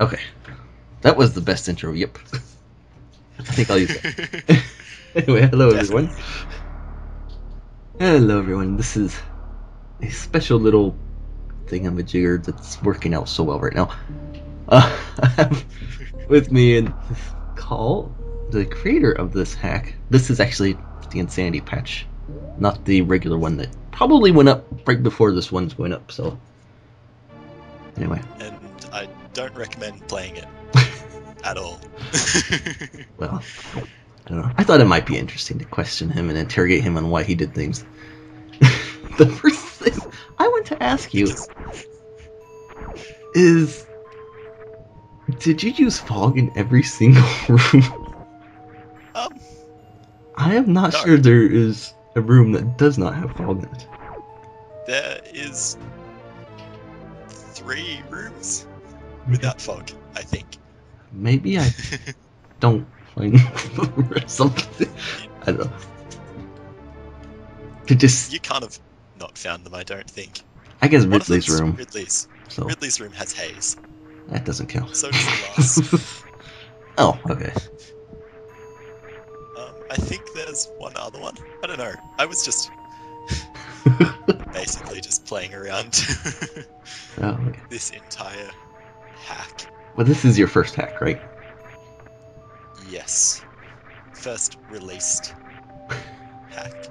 Okay. That was the best intro, yep. I think I'll use it. Anyway, hello everyone. Definitely. Hello everyone. This is a special little thingamajigger that's working out so well right now. I have with me in this call the creator of this hack. This is actually the Insanity Patch, not the regular one that probably went up right before this one's going up, so anyway. And I don't recommend playing it at all. Well, I don't know. I thought it might be interesting to question him and interrogate him on why he did things. The first thing I want to ask you Because, is, did you use fog in every single room? um, I am not no. sure there is a room that does not have fog in it. There is 3 rooms without fog, I think. Maybe I don't find something. I don't know. To just, You can't have not found them, I don't think. I guess One of Ridley's them's room. Ridley's. So Ridley's room has haze. that doesn't count. So does the last. Oh, okay. I think there's one other one. I don't know. I was just basically just playing around Oh, okay. this entire hack. Well, this is your first hack, right? Yes. First released hack.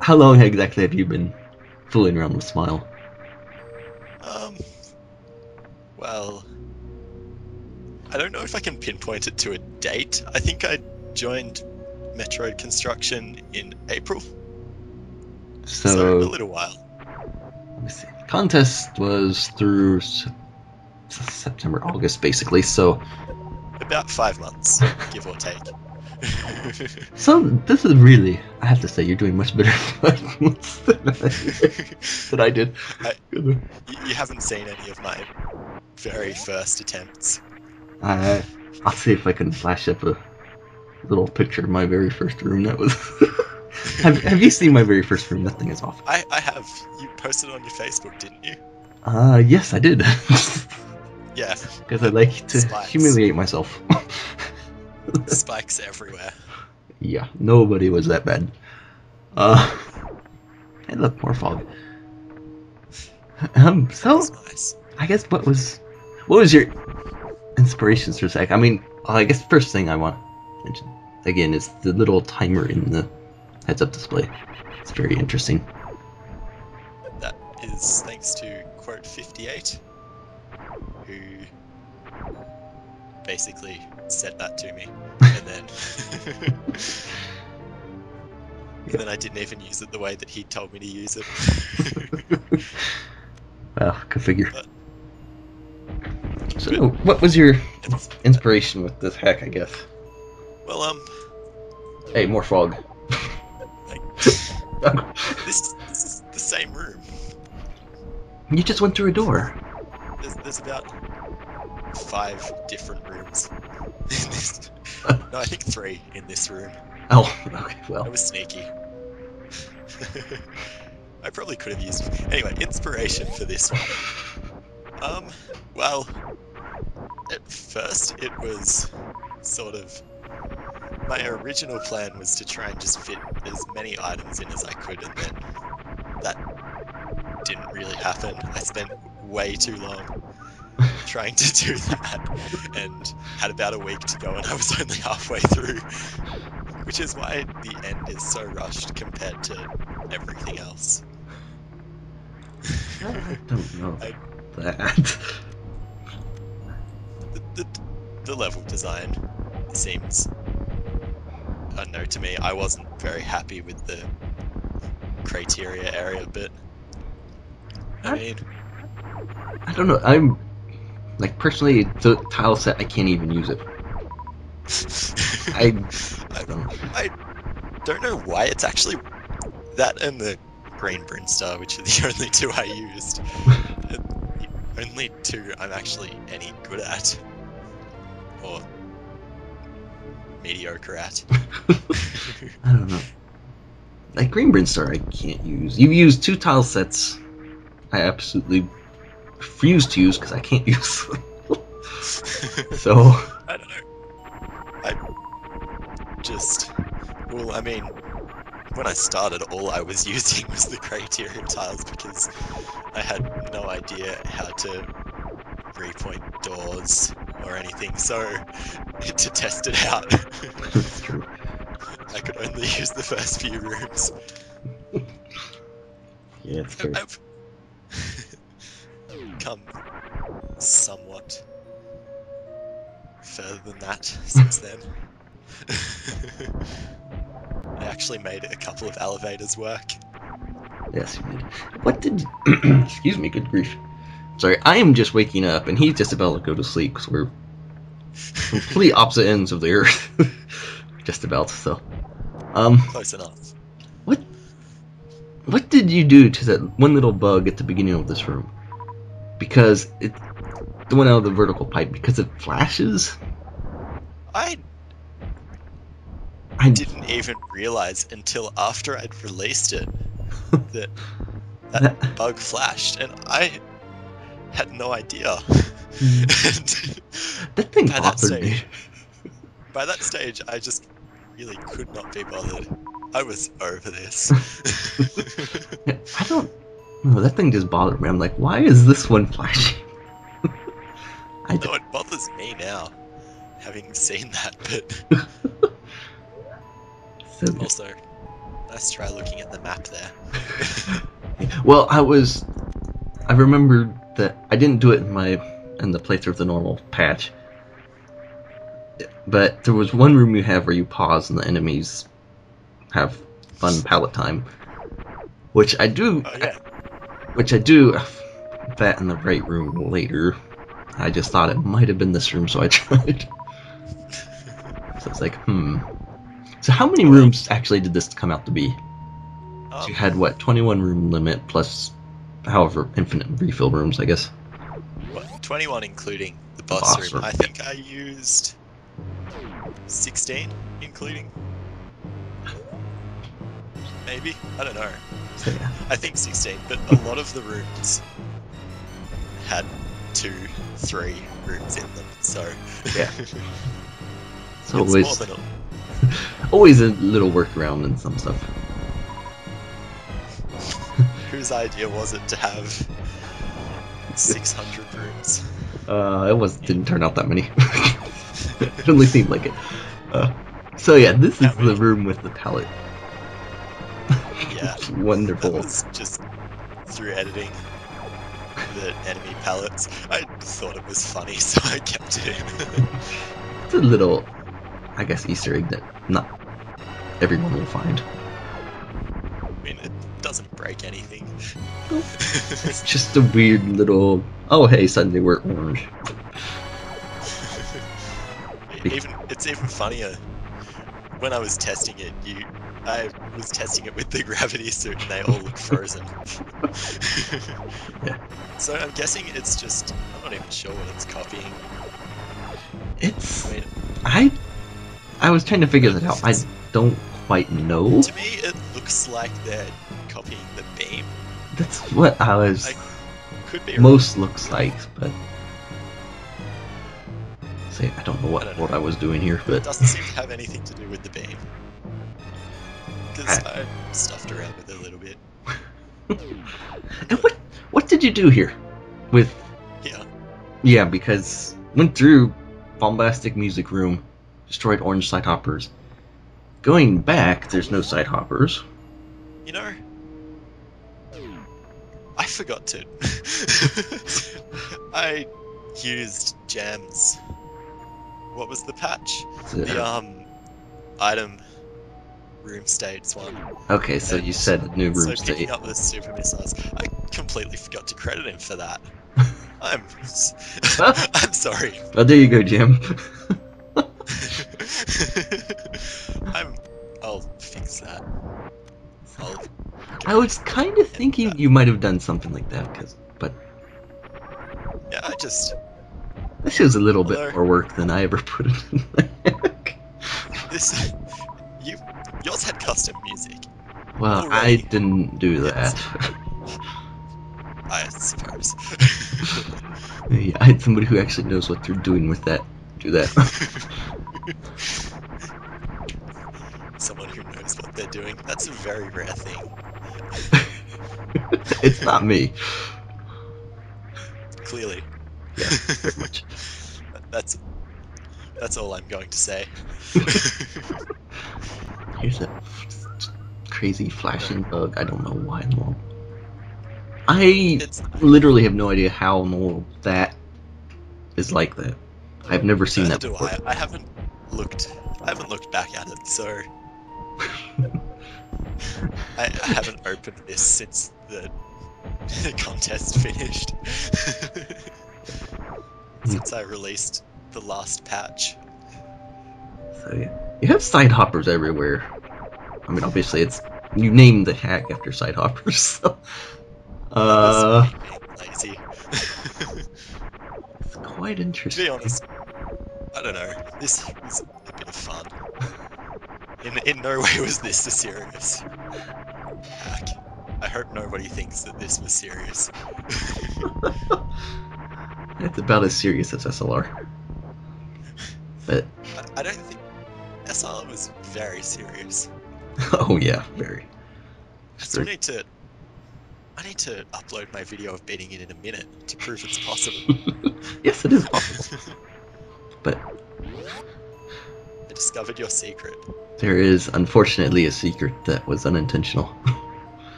How long exactly have you been fooling around with Smile? Um, well, I don't know if I can pinpoint it to a date. I think I joined Metroid Construction in April, so a So, little while. let me see. The contest was through September, August, basically. So, About 5 months, give or take. so this is really, I have to say, you're doing much better than I did. You haven't seen any of my very first attempts. I'll see if I can flash up a little picture of my very first room. That was. Have you seen my very first room? That thing is awful. I have. You posted on your Facebook, didn't you? Yes, I did. Yeah. Because I like to Spikes. humiliate myself. Spikes everywhere. Yeah, nobody was that bad. Hey, look, more fog. That So is nice. I guess what was your inspirations for Zach? I mean, I guess the first thing I want to mention again is the little timer in the heads-up display. It's very interesting. That is thanks to quote 58, who basically said that to me, and then and then I didn't even use it the way that he told me to use it. Well, can figure. But, So, what was your inspiration with this hack? I guess. well, Hey, more fog. like, this is the same room. You just went through a door. There's about 5 different rooms in this. No, I think 3 in this room. Oh, okay, well. I was sneaky. I probably could have used. Anyway, inspiration for this one. Well, at first it was sort of. My original plan was to try and just fit as many items in as I could, and then that didn't really happen. I spent way too long trying to do that, and had about a week to go, and I was only halfway through. Which is why the end is so rushed compared to everything else. I don't know I, that. the level design seems unknown to me. I wasn't very happy with the criteria area bit. I mean, I don't know. I'm like personally the tile set. I can't even use it. I don't know. I don't know why it's actually that and the green Brinstar, which are the only 2 I used. The only 2 I'm actually any good at. Or mediocre at. I don't know. Like Green Brinstar, I can't use. You've used 2 tile sets. I absolutely refuse to use because I can't use them. So, I don't know. I just, well, I mean, when I started, all I was using was the criteria tiles because I had no idea how to repoint doors or anything. So to test it out, it's true. I could only use the first few rooms. Yeah, it's true. I've come somewhat further than that since then. I actually made a couple of elevators work. Yes, you did. What did... Excuse me, good grief. Sorry, I am just waking up, and he's just about to go to sleep, because we're complete opposite ends of the earth. Just about, so. Close enough. What what did you do to that one little bug at the beginning of this room? Because it... The one out of the vertical pipe, because it flashes? I I... didn't even realize until after I'd released it that that that... bug flashed, and I had no idea. And That thing by that bothered me. stage, by that stage, I just really could not be bothered. I was over this. I don't... No, that thing just bothered me. I'm like, why is this one flashing? I No, it bothers me now, having seen that, but so good. also, nice try looking at the map there. Well, I remembered that I didn't do it in the playthrough of the normal patch, but there was one room you have where you pause and the enemies have fun pallet time, which I do, Oh yeah. which I do that in the right room later. I just thought it might have been this room, so I tried. So it's like, So how many Well, rooms actually did this come out to be? So you um, had what, 21 room limit plus however infinite refill rooms, I guess. what, 21 including the The boss boss room. room. I Yeah. think I used 16 including, maybe? I don't know. So yeah. I think 16, but a lot of the rooms had 2, 3 rooms in them, so Yeah. So it's more always than a... always a little workaround and some stuff. Whose idea was it to have 600 rooms? Didn't turn out that many. It only seemed like it. Uh, so yeah, this How is the many? room with the pallet. Yeah, It's that wonderful. was just through editing the enemy palettes. I thought it was funny, so I kept it in. It's a little, I guess, Easter egg that not everyone will find. I mean, it doesn't break anything. It's just a weird little. Oh hey, suddenly we're orange. It's even funnier when I was testing it. I was testing it with the gravity suit, and they all look frozen. Yeah, So I'm guessing it's just. I'm not even sure what it's copying. I it's. mean, I I was trying to figure that out. I it's, don't quite know. to me, it looks like they're copying the beam. That's what I was. I could be wrong. Most looks like, but say I don't know I don't what know. I was doing here, It but doesn't seem to have anything to do with the beam. Because I, I stuffed around with it a little bit. and what did you do here? With Yeah. yeah, because went through bombastic music room, destroyed orange side hoppers. Going back, there's no side hoppers. You know, I forgot to. I used gems. What was the patch? The item room states one. Okay, so you And said a new room so picking state. up the super missiles, I completely forgot to credit him for that. I'm Ah, I'm sorry. well, there you go, Jim. I'm I'll fix that. I'll I go was kind of edit thinking that. you might have done something like that, but Yeah, I just this is a little bit although more work than I ever put in. this you yours had custom music. Well, I Already didn't do it's that. I suppose. Yeah, I had somebody who actually knows what they're doing with that. Do that. Someone who knows what they're doing. That's a very rare thing. It's not me. Clearly. Yes, very much. That's that's all I'm going to say. Here's a crazy No, flashing bug. I don't know why in the world. I it's literally have no idea how in the world that is like that. I've never seen neither that do before. I. Looked I haven't looked back at it, so I haven't opened this since the contest finished. Since I released the last patch. So yeah, you have side hoppers everywhere. I mean, obviously, it's you named the hack after side hoppers. So, That was uh, me being lazy. it's quite To be interesting. honest, I don't know. This was a bit of fun. In no way was this a serious hack. I hope nobody thinks that this was serious. It's about as serious as SLR, but I don't think SR was very serious. oh yeah, very. I It's still very need to. I need to upload my video of beating it in a minute to prove it's possible. yes, it is possible, but I discovered your secret. there is unfortunately a secret that was unintentional.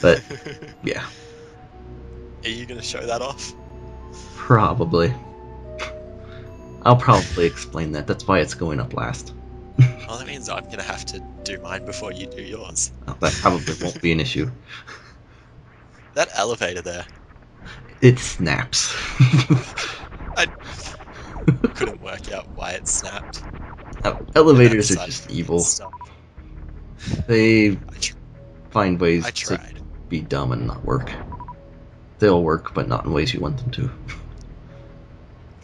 But yeah, Are you going to show that off? probably. I'll probably explain that. That's why it's going up last. Well, that means I'm going to have to do mine before you do yours. That probably won't be an issue. That elevator there, It snaps. I couldn't work out why it snapped. And that Elevators are decided just to get evil. stuck. They I, tr- find ways I to tried. be dumb and not work. They'll work, but not in ways you want them to.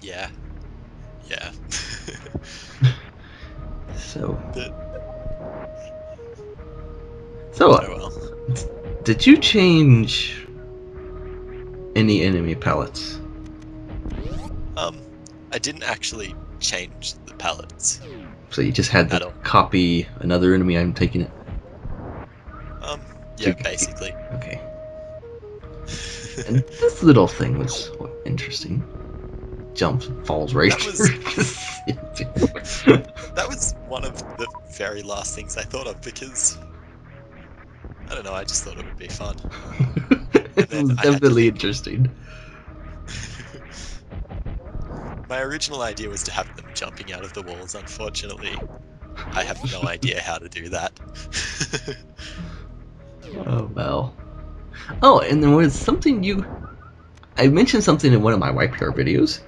Yeah, yeah. So, But, so oh well. did you change any enemy palettes? Um, I didn't actually change the palettes So you just had to at all. copy another enemy. I'm taking it. Um, To yeah, basically. okay. And this little thing was interesting. Jumps and falls right That was through. that was one of the very last things I thought of because I don't know, I just thought it would be fun. And It then was I had to definitely think. interesting. My original idea was to have them jumping out of the walls. Unfortunately, I have no idea how to do that. Oh well. Oh, and there was something you. I mentioned something in one of my YPR videos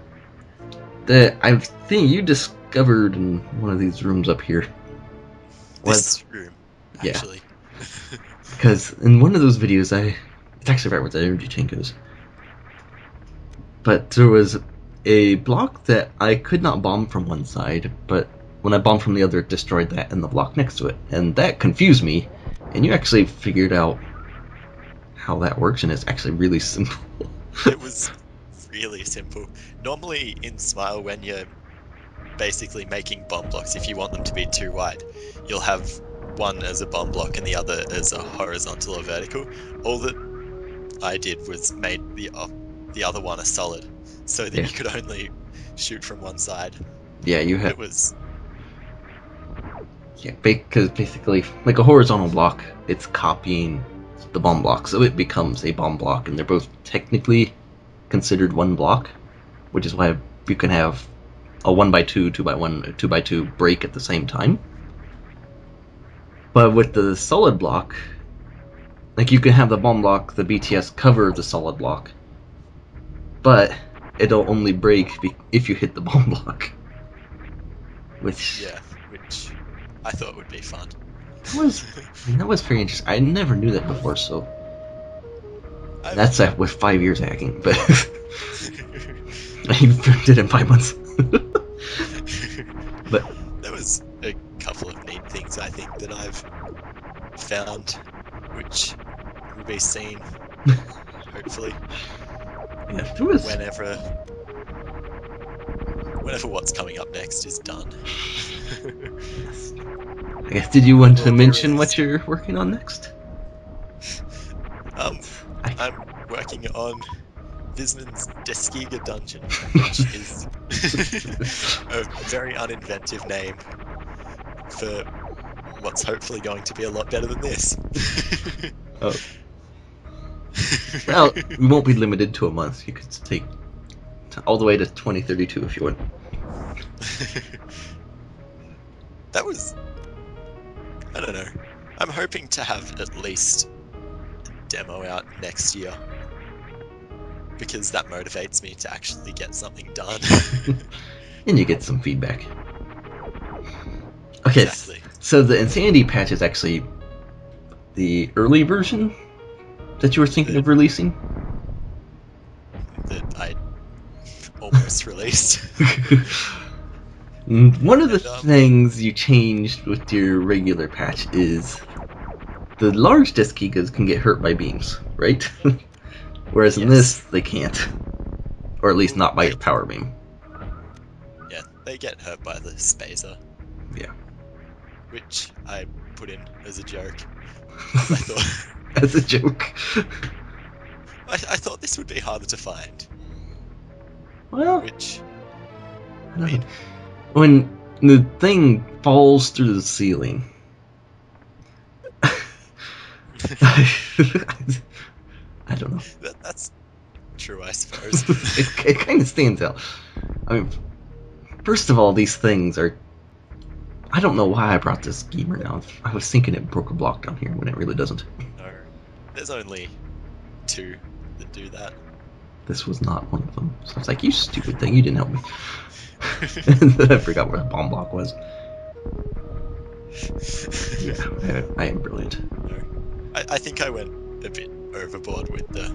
that I think you discovered in one of these rooms up here. Was This room, yeah, actually. because in one of those videos, it's actually right where the energy chain goes. But there was a block that I could not bomb from one side, but when I bombed from the other, it destroyed that and the block next to it, and that confused me. And you actually figured out how that works, and it's actually really simple. It was really simple. Normally in Smile, when you're basically making bomb blocks, if you want them to be too wide, you'll have one as a bomb block and the other as a horizontal or vertical. All that I did was made the other one a solid, so that Yeah, you could only shoot from one side. yeah, you have It was yeah, because basically, like a horizontal block, it's copying the bomb block, so it becomes a bomb block, and they're both technically considered one block, which is why you can have a 1x2, 2x1, 2x2 break at the same time. But with the solid block, like you can have the bomb block, the BTS cover the solid block, but it'll only break if you hit the bomb block. Which yeah, which I thought would be fun. that was very interesting. I never knew that before, so I've that's with 5 years hacking, but I did it in 5 months. But there was a couple of neat things I think that I've found, which will be seen hopefully yeah, there was whenever. whenever what's coming up next is done. Yes. I guess, did you It want will to be mention what released. you're working on next? Um, It's, I'm working on Vismund's Deskiga dungeon, which is a very uninventive name for what's hopefully going to be a lot better than this. oh, well, we won't be limited to a month. You could take all the way to 2032 if you want. That was, I don't know. I'm hoping to have at least a demo out next year because that motivates me to actually get something done. And you get some feedback. Okay, Exactly. so the Insanity Patch is actually the early version that you were thinking That of releasing? that I almost released. One of the And things you changed with your regular patch is the large disc Gigas can get hurt by beams, right? Whereas in this, yes. they can't. Or at least Well, not by your power beam. yeah, they get hurt by the spacer, Yeah. which I put in as a joke because I thought As a joke. I thought this would be harder to find. Well, Which, I I don't know. mean, When the thing falls through the ceiling, I don't know. that's true, I suppose. It kind of stands out. I mean, first of all, these things are. I don't know why I brought this schemer now. I was thinking it broke a block down here when it really doesn't. No, there's only two that do that. This was not one of them. So I was like, you stupid thing, you didn't help me. And then I forgot where the bomb block was. Yeah, I am brilliant. No, I think I went a bit overboard with the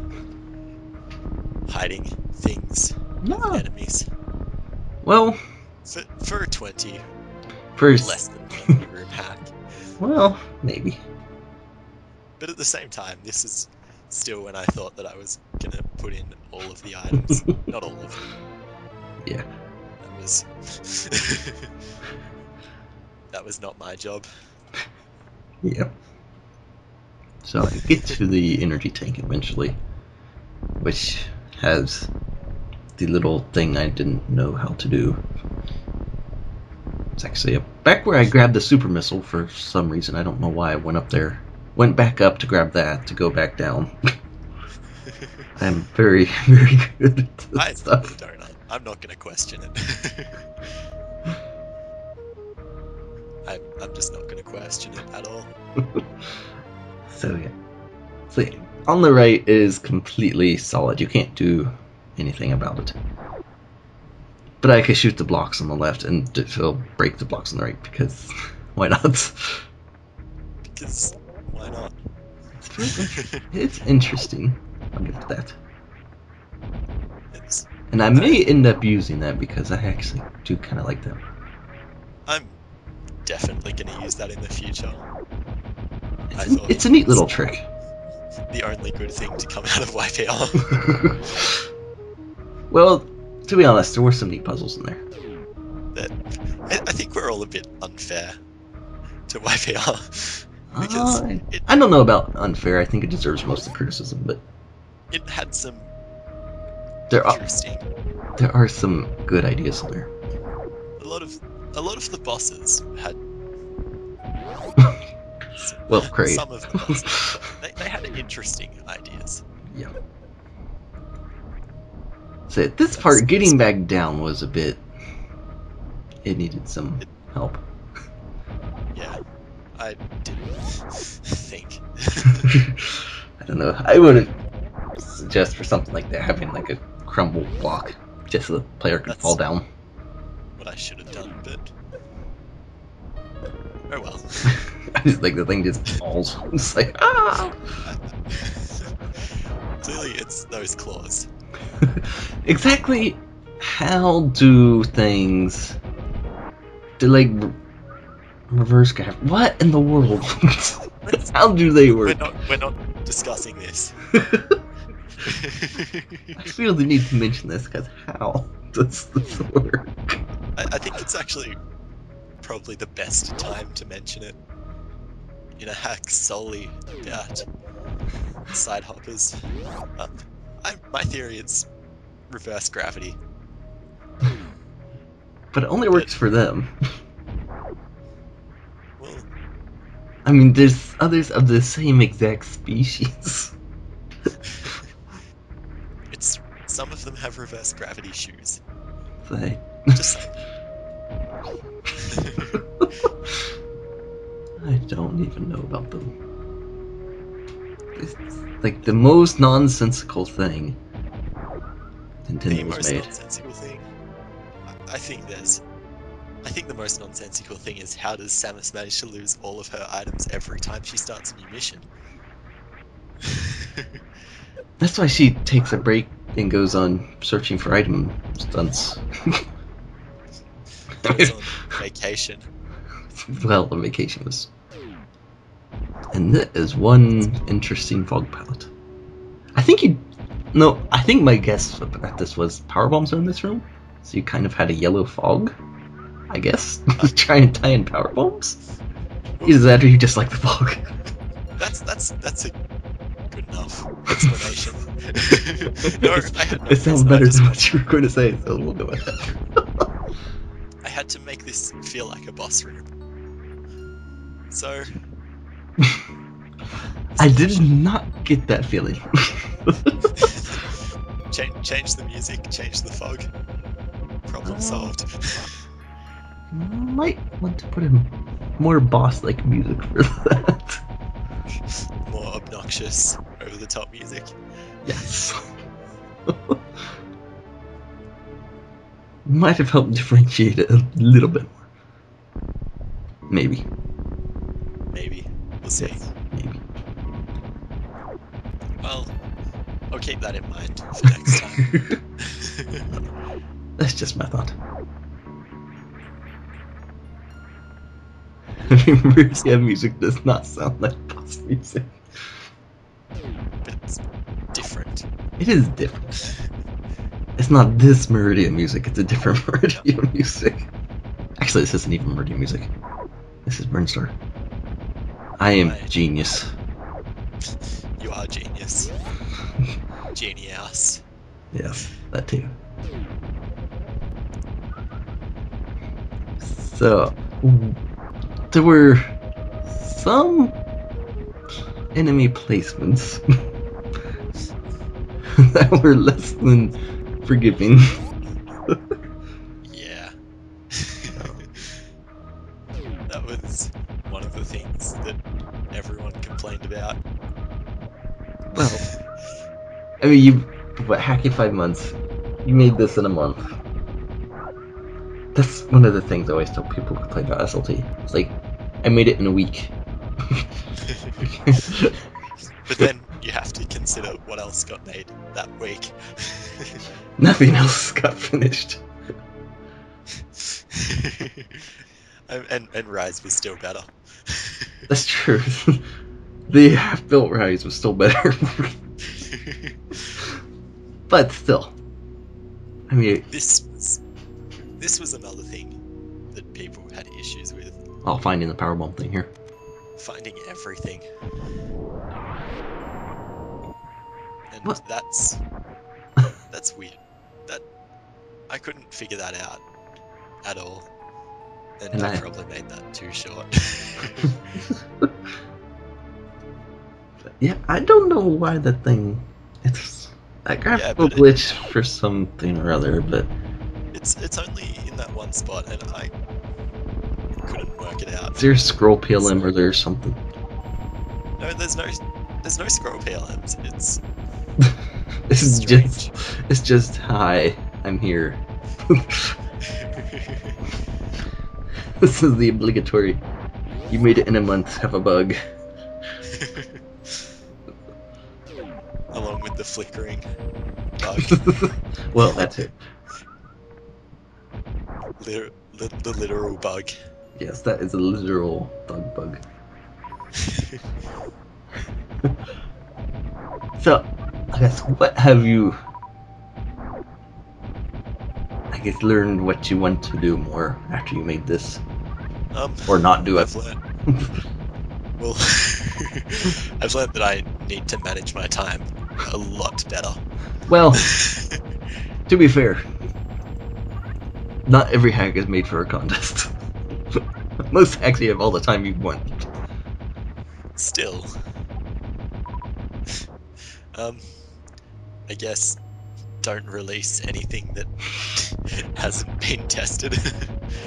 hiding things with No. enemies. Well, For a 20, first. less than 20 room hack. Well, maybe. But at the same time, this is still when I thought that I was gonna put in all of the items. Not all of them. Yeah. That was that was not my job. Yep. So I get to the energy tank eventually, which has the little thing I didn't know how to do. It's actually back where I grabbed the super missile for some reason. I don't know why I went up there. Went back up to grab that to go back down. I'm very, very good at this I stuff. don't. I'm not gonna question it. I'm just not gonna question it at all. So yeah. So yeah, on the right is completely solid. You can't do anything about it. But I can shoot the blocks on the left and it'll break the blocks on the right because why not? Because why not? It's very interesting. It's interesting. I'll give it that. It's And I I may end up using that because I actually do kind of like that. I'm definitely gonna use that in the future. I It's thought it's it a neat was little trick. the only good thing to come out of YPR. Well, to be honest, there were some neat puzzles in there. That I think we're all a bit unfair to YPR because Uh, it I don't know about unfair. I think it deserves most of the criticism, but it had some there are interesting there are some good ideas in there. a lot of the bosses had some, Well, great. some of the bosses they had interesting ideas. Yeah. So at this That's part, getting back down was a bit. It needed some it, help. yeah, I didn't think. I don't know. I wouldn't suggest for something like that having like a crumble block just so the player could fall That's down. what I should have done, but oh well. I just like the thing just falls. It's like ah. Clearly, it's those claws. Exactly. How do things? Do like reverse gravity? What in the world? Let's How do they work? we're not discussing this. I feel the need to mention this because how does this work? I think it's actually probably the best time to mention it in a hack solely about side hoppers. Uh, my theory is reverse gravity, But it only but works for them. well, I mean, there's others of the same exact species. it's some of them have reverse gravity shoes. Like, Just saying. I don't even know about them. It's like the most nonsensical thing The Nintendo's most made. nonsensical thing, I think there's. I think the most nonsensical thing is how does Samus manage to lose all of her items every time she starts a new mission? That's why she takes a break and goes on searching for item stunts. Goes on vacation. Well, the vacation was. And that is one interesting fog palette. I think you. No, I think my guess about this was power bombs are in this room, so you kind of had a yellow fog. I guess Uh, try and tie in power bombs. well, Either that or you just like the fog. that's a good enough explanation. No, I had no It sounds reason. I better just than want what you were going to say, so we'll go with that. I had to make this feel like a boss room. So I did solution. not get that feeling. Change the music, change the fog. Problem solved. Might want to put in more boss-like music for that. More obnoxious, over the top music. Yes. Might have helped differentiate it a little bit more. Maybe. Maybe. We'll see. Yes, maybe. Well, I'll keep that in mind for next time. That's just my thought. I mean, Meridian music does not sound like boss music. But it's different. It is different. It's not this Meridian music, it's a different Meridian music. Actually, this isn't even Meridian music. This is Burnstar. I am Right. genius. You are genius. Genius. Yes, that too. So, there were some enemy placements that were less than forgiving. Yeah. That was one of the things that everyone complained about. Well, I mean, you hack in 5 months. You made this in a month. That's one of the things I always tell people who complain about SLT. It's like, I made it in a week. But then you have to consider what else got made that week. Nothing else got finished. And Rise was still better. That's true. The half-built Rise was still better. But still. I mean, This was another thing that people had issues with. I'll find in the powerbomb thing here. Finding everything. And What? that's weird. That I couldn't figure that out at all. And I probably made that too short. Yeah, I don't know why that thing. It's a graphical but glitch for something or other, but it's only in that one spot, and I couldn't work it out. is there a scroll PLM or there's something? No, there's no scroll PLMs. It's Strange. just hi, I'm here. This is the obligatory. You made it in a month. Have a bug. Along with the flickering bug. Well, that's it. The literal bug. Yes, that is a literal bug. So, I guess what have you? guess learn what you want to do more after you made this, Um, or not do it. I've learned. Well, I've learned that I need to manage my time a lot better. Well, to be fair, not every hack is made for a contest. Most hacks you have all the time you want. Still, um, I guess don't release anything that hasn't been tested.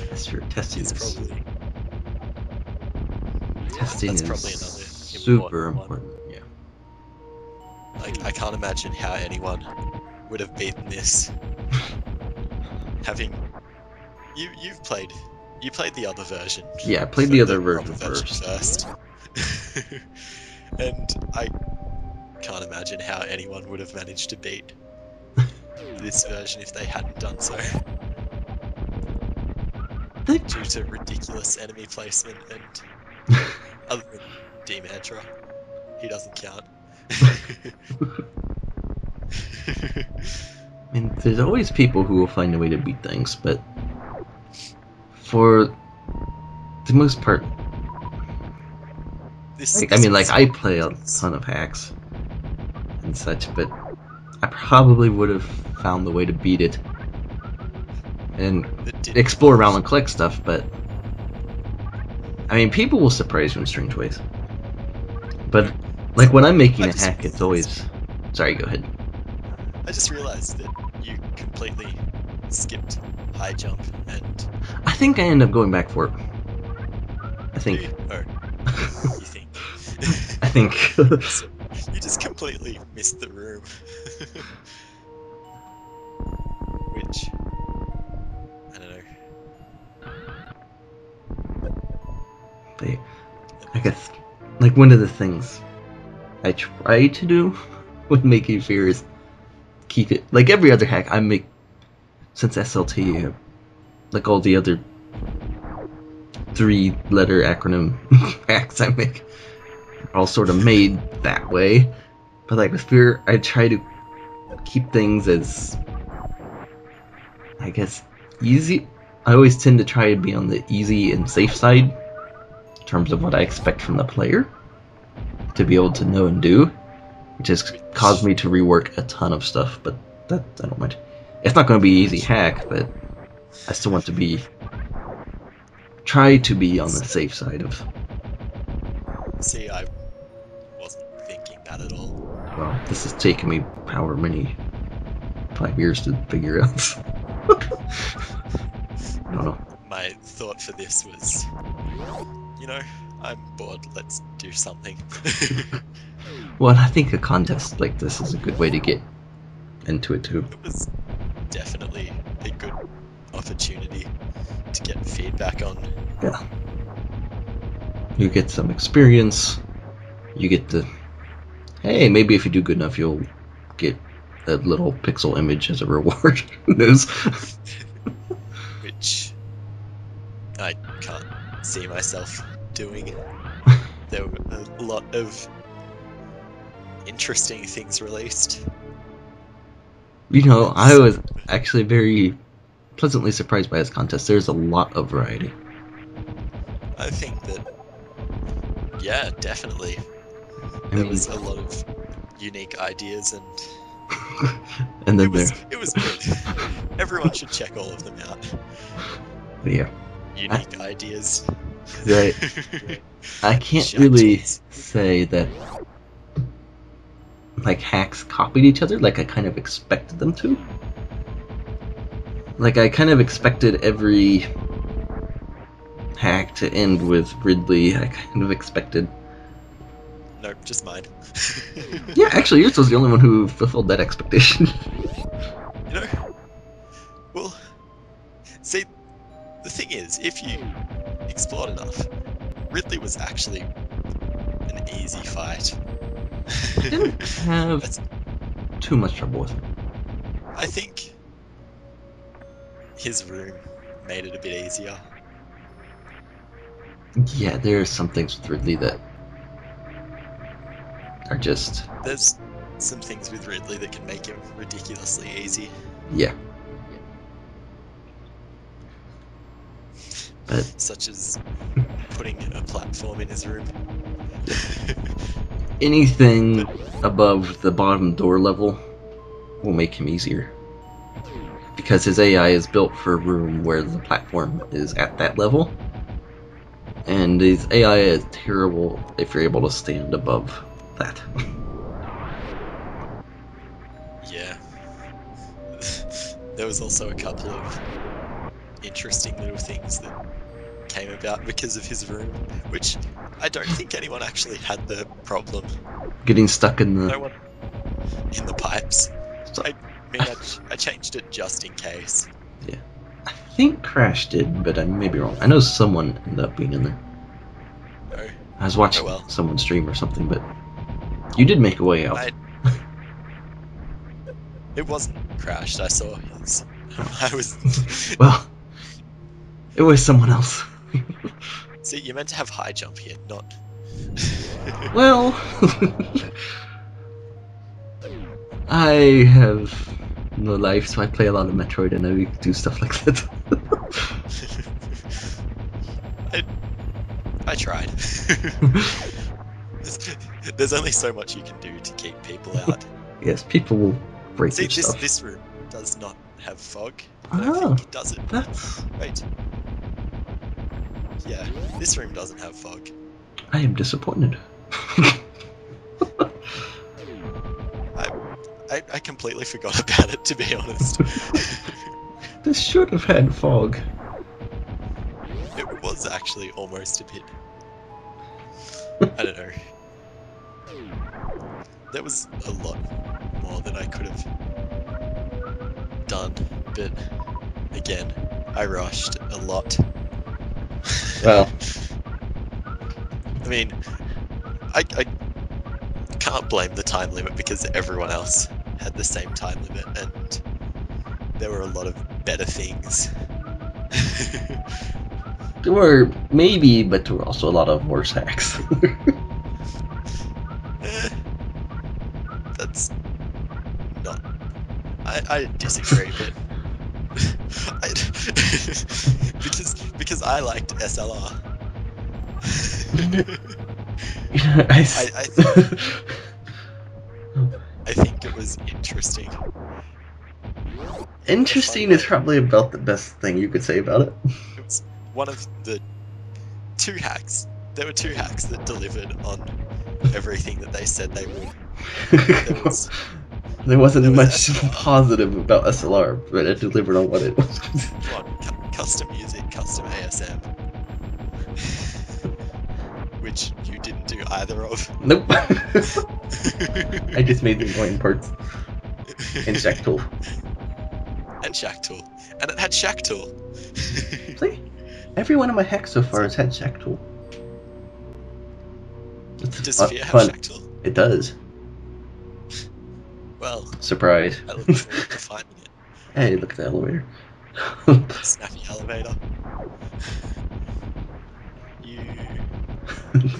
That's true. Testing is is probably testing that's is probably another super important one. important. Yeah. Like I can't imagine how anyone would have beaten this having you played the other version Yeah, I played for the the other proper version version first. first. And I can't imagine how anyone would have managed to beat this version if they hadn't done so. The Due to ridiculous enemy placement and other than D-Mantra, he doesn't count. I mean, there's always people who will find a way to beat things, but for the most part, I This mean, like was I play a ridiculous. ton of hacks and such, but I probably would have found the way to beat it and That didn't explore involve. around and collect stuff. But I mean, people will surprise you in strange ways. No, But like when I'm I making a just hack, it's realized. always sorry. Go ahead. I just realized that you completely skipped high jump and I think I end up going back for it. I do think. you? Oh, you think? I think. So you just completely missed the room, which I don't know. But I guess like one of the things I try to do with making fear is keep it like every other hack I make since SLT, like all the other 3-letter acronym hacks I make are all sort of made that way. But like with fear, I try to keep things as I guess easy. I always tend to try to be on the easy and safe side in terms of what I expect from the player to be able to know and do, which has caused Which me to rework a ton of stuff. But that I don't mind. It's not going to be an easy which hack, but I still want to be try to be on the safe side of. see, I wasn't thinking that at all. Well, this has taken me however many 5 years to figure out. I don't know. My thought for this was, you know, I'm bored. Let's do something. Well, I think a contest like this is a good way to get into it too. It was definitely a good opportunity to get feedback on. Yeah, you get some experience. You get the hey, maybe if you do good enough, you'll get a little pixel image as a reward. Who knows? Which I can't see myself doing. There were a lot of interesting things released. You know, And I some, was actually very pleasantly surprised by this contest. There's a lot of variety. I think that, yeah, definitely. I There mean, was a lot of unique ideas and and then there, it was good. Everyone should check all of them out. yeah, I, Unique ideas. right. I can't really Shacks. say that like hacks copied each other like I kind of expected them to. Like I kind of expected every hack to end with Ridley. I kind of expected. Nope, just mine. Yeah, actually, yours was the only one who fulfilled that expectation. You know, well, see, the thing is, if you explored enough, Ridley was actually an easy fight. I didn't have That's, too much trouble with it. I think his room made it a bit easier. Yeah, there are some things with Ridley that are just There's some things with Ridley that can make him ridiculously easy. yeah. But such as putting a platform in his room. anything But above the bottom door level will make him easier. Because his AI is built for a room where the platform is at that level. And his AI is terrible if you're able to stand above that. yeah, there was also a couple of interesting little things that came about because of his room, which I don't think anyone actually had the problem. Getting stuck in the. No one in the pipes. So, I mean, I changed it just in case. yeah. I think Crash did, but I may be wrong. I know someone ended up being in there. Oh, I was oh watching well. someone stream or something, but you did make a way out. It wasn't crashed. I saw his. I was. Well, it was someone else. See, you're meant to have high jump here, not. Well, I have no life, so I play a lot of Metroid and I do stuff like that. I I tried. There's only so much you can do to keep people out. Yes, people will break See, your this stuff. this room does not have fog. I don't Oh, think, does it? that's. Wait. Yeah, this room doesn't have fog. I am disappointed. I I completely forgot about it, to be honest. This should have had fog. It was actually almost a bit. I don't know. There was a lot more that I could have done, but again, I rushed a lot. Well, I mean, I can't blame the time limit because everyone else had the same time limit and there were a lot of better things. there were maybe, but there were also a lot of worse hacks. Eh, that's not. I disagree, but I, because I liked SLR. I, I I think it was interesting. A fun Interesting is way. probably about the best thing you could say about it. It was one of the two hacks. There were two hacks that delivered on everything that they said they would. There was There wasn't there was much SLR. positive about SLR, but it delivered on what it was. Come on, custom music, custom ASM, which you didn't do either of. Nope. I just made the annoying parts. And Shack Tool. And Shack Tool, and it had Shack Tool. See? Every one of my hacks so far has had Shack Tool. It's Does Fear have fun. Shack Tool? It does. Well, Surprise. I look forward to finding it. Hey, look at the elevator. Snappy elevator. You.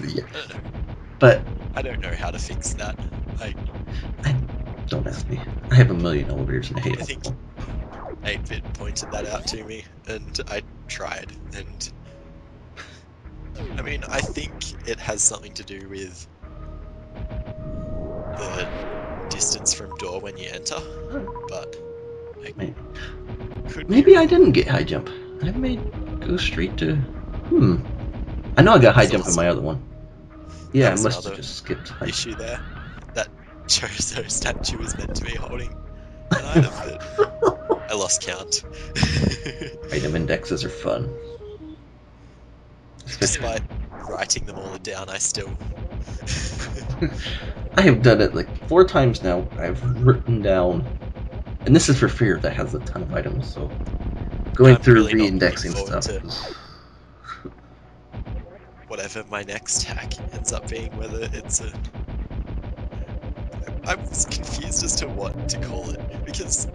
Yeah. I don't know. But I don't know how to fix that. I don't ask me. I have a million elevators and I hate I think them. 8-Bit pointed that out to me, and I tried. And I mean, I think it has something to do with the distance from door when you enter, but I Maybe. could be Maybe I didn't wrong. get high jump. I may go straight to. I know I got high There's jump in my also other one. Yeah, there I was must have another just skipped high issue jump. there. That Chozo statue was meant to be holding an item, but I lost count. Item indexes are fun. Especially. Despite writing them all down, I still. I have done it like 4 times now. I've written down, and this is for Fear that has a ton of items. So Yeah, going I'm through really not looking re-indexing forward stuff to is. whatever my next hack ends up being, whether it's a. I was confused as to what to call it, because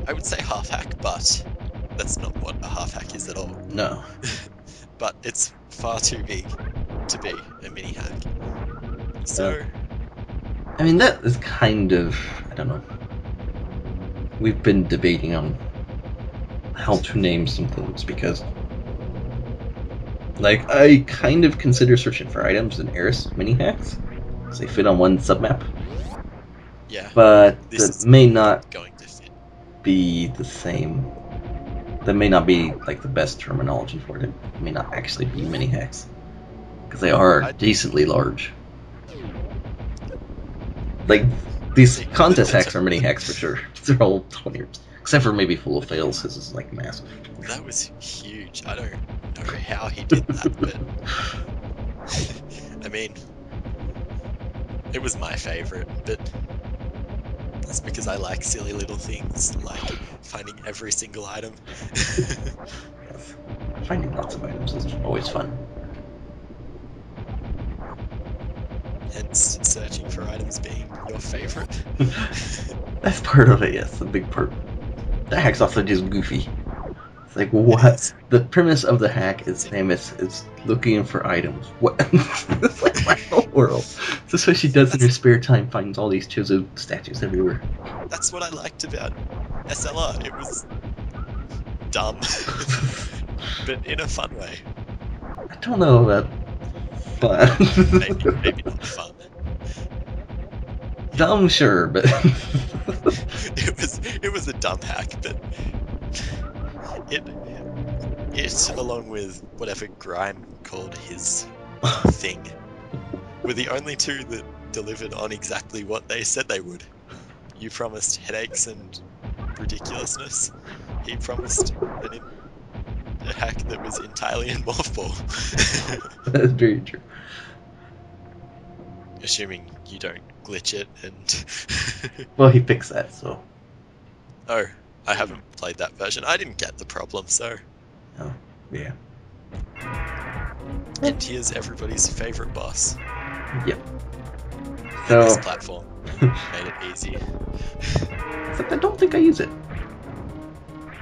I would say half hack, but that's not what a half hack is at all. No. But it's far too big to be a mini hack. Uh, So, I mean, that is kind of. I don't know. We've been debating on how to name some things because Like, I kind of consider searching for items in Eris mini hacks, because they fit on one submap, Yeah, but this that is may not not going to fit. be the same. That may not be like the best terminology for it. It may not actually be mini hacks, because they are I decently large. Like, these see contest hacks are mini hacks for sure. They're all 20, except for maybe full of fails. This is like massive. that was huge. I don't know how he did that, but I mean, it was my favorite. But that's because I like silly little things, like finding every single item. Yes. Finding lots of items is always fun. Hence, searching for items being your favorite. That's part of it, yes, a big part. The hack's also just goofy. It's like, It what? is. The premise of the hack is See, famous. It's looking for items. What? It's like, what in the world? That's what she does in her that's spare time, finds all these Chozo statues everywhere. that's what I liked about SLR. It was dumb, but in a fun way. I don't know about Maybe fun. not fun. It Dumb, sure, but it was a dumb hack, but it it along with whatever Grime called his thing were the only two that delivered on exactly what they said they would. You promised headaches and ridiculousness. He promised a hack that was entirely in mothball. that's very true. Assuming you don't glitch it and Well, he fixed that, so oh, I haven't played that version. I didn't get the problem, so oh, yeah, and here's everybody's favorite boss. yep. And this So, platform made it easy. except I don't think I use it.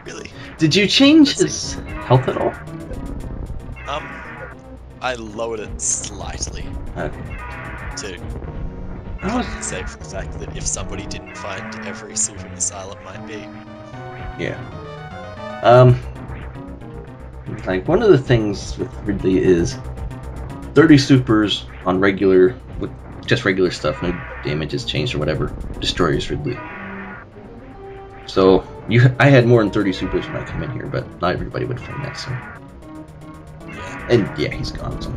Really? Did you change Let's his health at all? Um, I lowered it slightly Okay. to I was, compensate for the fact that if somebody didn't find every super missile it might be. yeah. Um, like one of the things with Ridley is 30 supers on regular, with just regular stuff, no damages changed or whatever, destroys Ridley. So I had more than 30 supers when I came in here, but not everybody would find that. So, Yeah. and yeah, he's gone. So,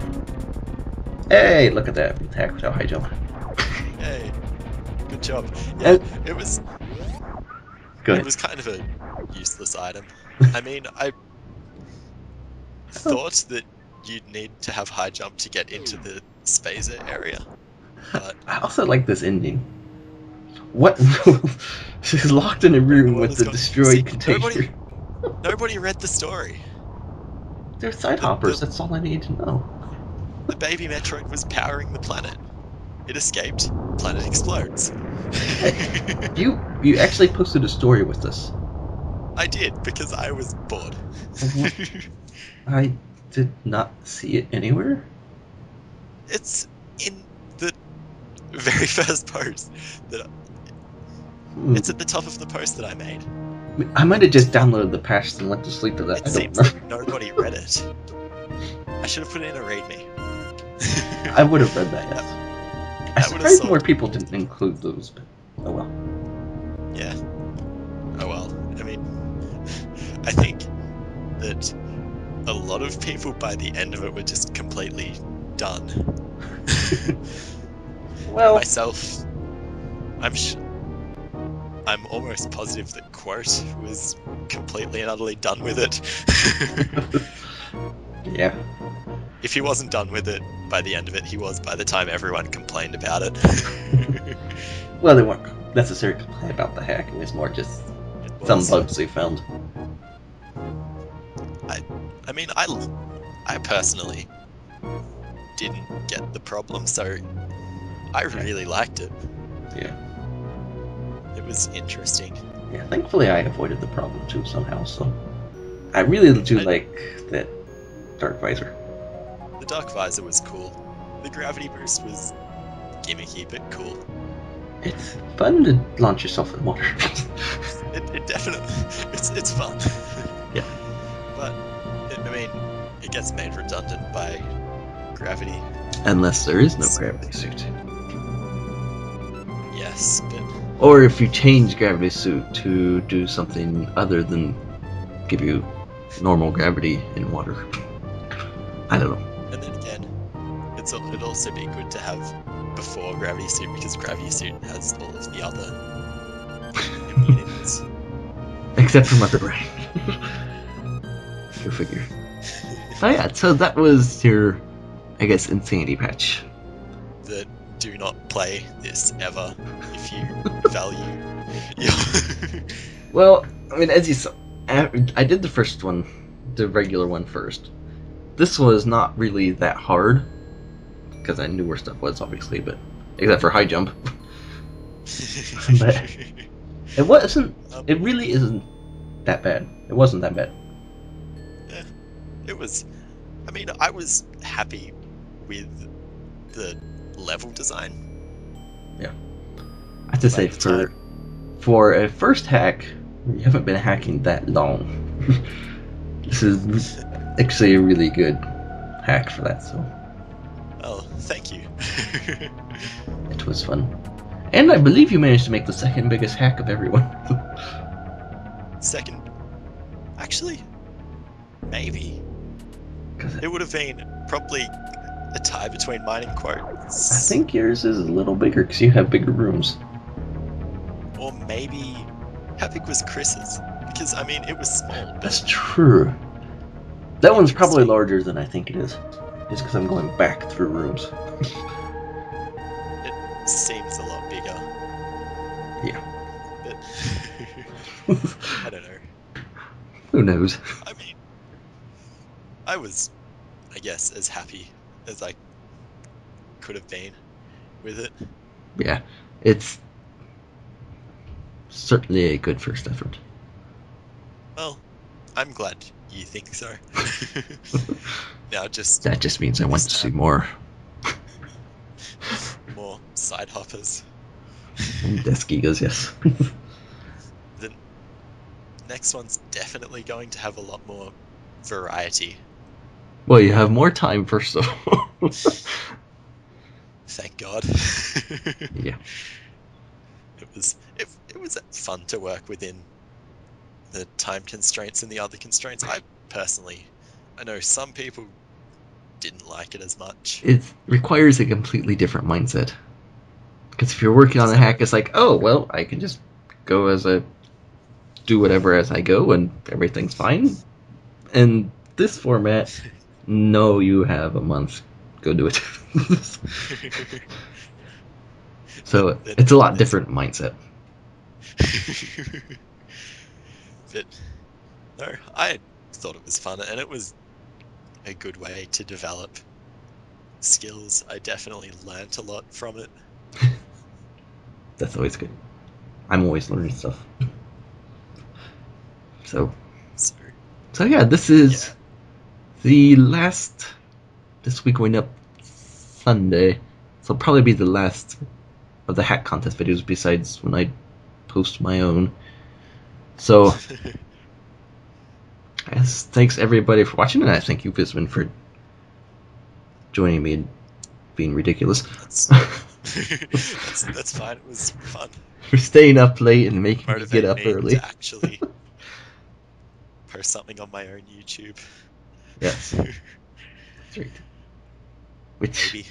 hey, look at that attack without high jump. Hey, good job. Yeah, it was Good. it was kind of a useless item. I mean, I thought that you'd need to have high jump to get into the Spazer area, but I also like this ending. What? She's locked in a what in the room world with is the going? See, destroyed container. nobody read the story. They're side The, hoppers. the That's all I need to know. the baby Metroid was powering the planet. It escaped. Planet explodes. Hey, you actually posted a story with this. I did because I was bored. I did not see it anywhere. It's in the very first post that it's at the top of the post that I made. I might have just And downloaded the patch and went to sleep to that. it I don't seems know. that nobody read it. I should have put it in a readme. I would have read that. Yes. I'm That would have surprised more solved people most didn't of the include problem. those. But oh well. Yeah. Oh well. I mean, I think that a lot of people by the end of it were just completely done. Well, Myself, I'm almost positive that Quote was completely and utterly done with it. yeah. If he wasn't done with it by the end of it, he was by the time everyone complained about it. Well, they weren't necessarily complaining about the hack. It was more just It some was. bugs they found. I mean, I personally didn't get the problem, so I really liked it. Yeah. It was interesting. Yeah. Thankfully, I avoided the problem too somehow. So I really do like that Dark Visor. The Dark Visor was cool. The Gravity Boost was gimmicky but cool. It's fun to launch yourself in water. It definitely it's fun. Yeah. But I mean, it gets made redundant by gravity. Unless there is no So, gravity suit. yes, but Or if you change gravity suit to do something other than give you normal gravity in water. I don't know. and then again, it'd also be good to have before gravity suit because gravity suit has all of the other immunities. Except for Mother Brain. Go figure. Oh yeah, so that was your, I guess, Insanity Patch. That do not play this ever if you value your Well, I mean, as you saw, I did the first one, the regular one first. This was not really that hard, because I knew where stuff was, obviously, but except for high jump. But it wasn't. It really isn't that bad. It wasn't that bad. yeah, it was. I mean, I was happy with the level design. Yeah, I have to say, By the time, for a first hack, you haven't been hacking that long. This is actually a really good hack for that. So oh, thank you. it was fun. And I believe you managed to make the second biggest hack of everyone. Second, actually, maybe Because it would have been probably a tie between mine and I Quote's, think yours is a little bigger because you have bigger rooms. or maybe how big was Chris's? Because I mean, it was small, That's but true. That one's probably interesting. larger than I think it is. Just because I'm going back through rooms. It seems a lot bigger, Yeah. but I don't know. Who knows? I mean, I was, I guess, as happy as I could have been with it. Yeah. It's certainly a good first effort. Well, I'm glad you think so. Now, just That just means I want this to see time, more. more side hoppers. And desk gigas, yes. The next one's definitely going to have a lot more variety. Well, you have more time first of all. Thank God. Yeah. It was fun to work within the time constraints and the other constraints. I know some people didn't like it as much. It requires a completely different mindset. Because if you're working on Because a I know, hack, it's like, oh, well, I can just go as a do whatever as I go and everything's fine. In this format, no, you have a month. Go do it. but So then it's a lot there's different mindset. but no, I thought it was fun and it was a good way to develop skills. I definitely learnt a lot from it. That's always good. I'm always learning stuff. So, So so yeah, this yeah. is the last. This week going up Sunday, so it'll probably be the last of the hack contest videos. Besides when I post my own. So, yes, thanks everybody for watching, and I thank you, Vismund, for joining me and being ridiculous. That's that's fine. It was fun. For staying up late and making me get Motivate up me to early. actually post something on my own YouTube. Yes, that's right. Which, Maybe.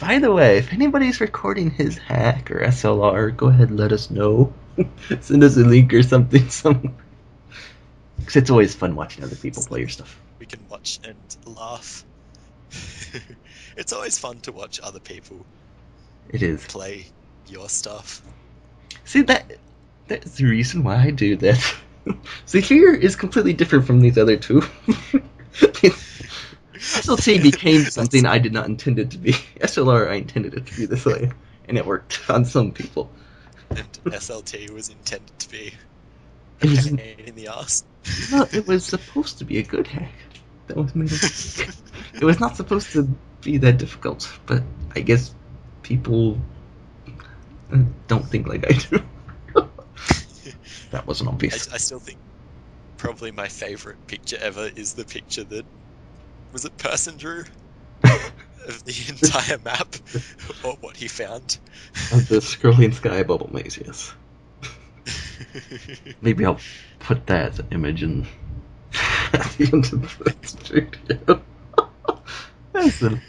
by the way, if anybody's recording his hack or SLR, go ahead and let us know. Send us a link or something. Because it's always fun watching other people So play your stuff. we can watch and laugh. It's always fun to watch other people It is. play your stuff. See, that's the reason why I do that. See, here is completely different from these other two. SLT became That's something I did not intend it to be. SLR, I intended it to be this way, and it worked on some people. and SLT was intended to be a It was pain in the ass. well, it was supposed to be a good hack. That was made. It was not supposed to be that difficult, but I guess people don't think like I do. That wasn't I obvious. still think probably my favorite picture ever is the picture that Was it person drew of the entire map or what he found? Of the scrolling sky bubble maze, yes. Maybe I'll put that as an image in at the end of this video. That's the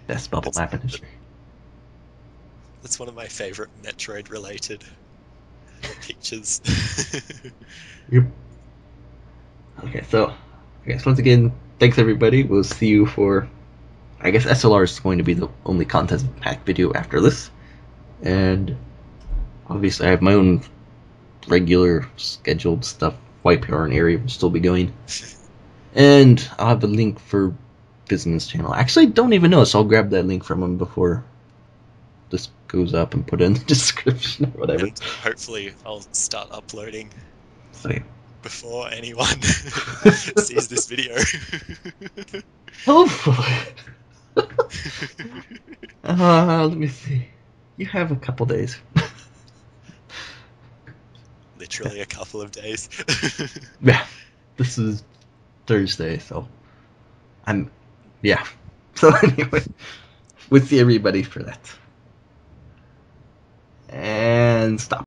best bubble That's map in history. that's one of my favorite Metroid related pictures. Yep. Okay, so I guess once again, thanks everybody. We'll see you for. I guess SLR is going to be the only contest pack video after this, and obviously I have my own regular scheduled stuff. White PR and area will still be going, and I'll have a link for Vismund's channel. I actually don't even know, so I'll grab that link from him before this goes up and put it in the description or whatever. And hopefully I'll start uploading So yeah. before anyone sees this video. Hopefully. Let me see. You have a couple days. Literally a couple of days. Yeah, this is Thursday, so I'm. Yeah. So anyway, we'll see everybody for that. And stop.